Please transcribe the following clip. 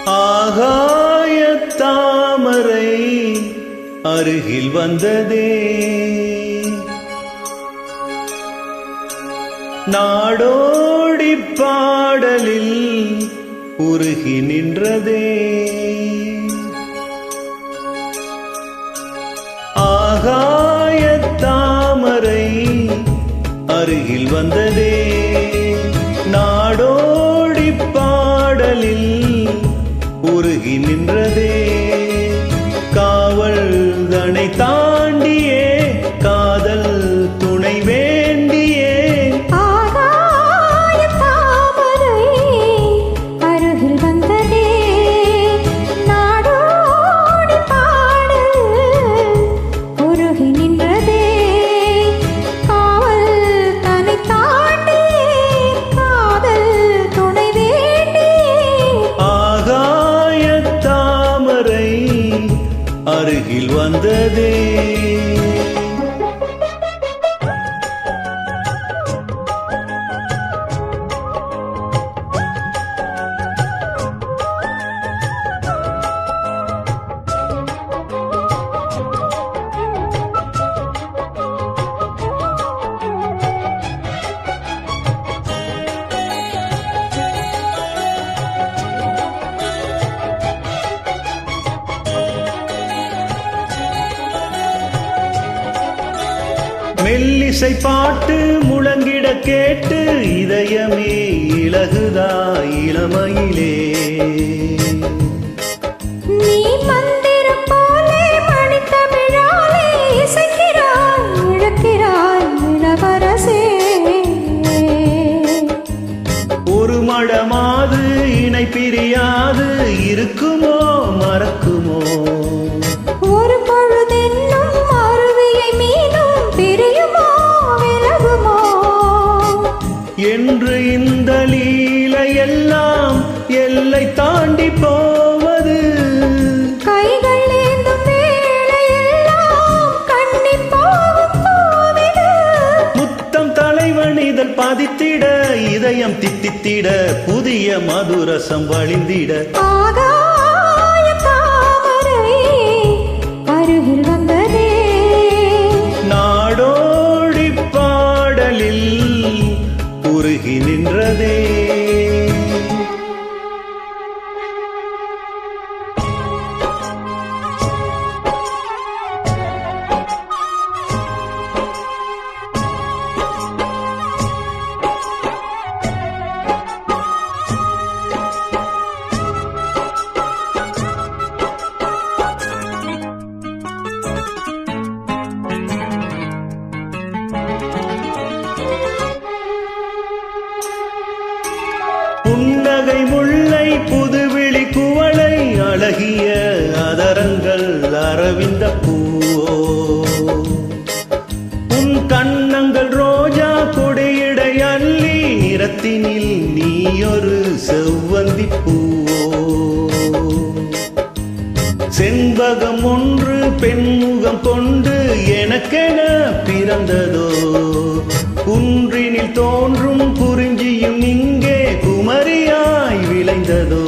ஆகாய தாமரை அருகில் வந்ததே, நாடோடி பாடலில் உருகி நின்றதே. ஆகாய தாமரை அருகில் வந்ததே, நாடோடி பாடலில் உருகி நின்றதே. காவல் தனை தாண்டியே காதல் துணை வேண்டியே. ஆகாய தாமரை அருகில் வந்ததே, நாடோடி பாடல் உருகி நின்றதே. காவல் தனை தாண்டியே காதல் துணை வேண்டியே. ஆகாய தாமரை அருகில் வந்ததே. மெல்லிசை பாட்டு முழங்கிட கேட்டு இதயமே இலகுதா இளமையிலே. நீ மந்திரம் போலே மணித்தமிழாலே இசைக்கிறாய் இழக்கிறாய் இளவரசே. ஒரு மடமாது இணை பிரியாது இருக்குமோ மறக்குமோ. ஒரு பொழுதென்னும் அருவியை மீனும் பிரியுமோ விலகுமோ. என்று இந்த லீலை எல்லாம் எல்லை தாண்டி போவது. கைகள் ஏந்தும் வேளையெல்லாம் கண்ணிப் போகும் பூவிது. முத்தம் தலைவனிதழ் பதித்திட இதயம் தித்தித்திட புதிய மதுரசம் வழிந்திட. ஆகாய தாமரை அருகில் வந்ததே, நாடோடி பாடலில் உருகி நின்றதே. புன்னகை முல்லை புதுவிழி குவளை அழகிய அதரங்கள் அரவிந்த பூவோ. உன் கண்ணங்கள் ரோஜா கொடியிடை அள்ளி நிறத்தினில் நீயொரு செவ்வந்தி பூவோ. செண்பகம் ஒன்று பெண்முகம் கொண்டு எனக்கென பிறந்ததோ. குன்றினில் தோன்றும் குறிஞ்சியும் இங்கே குமரியாய் விளைந்ததோ.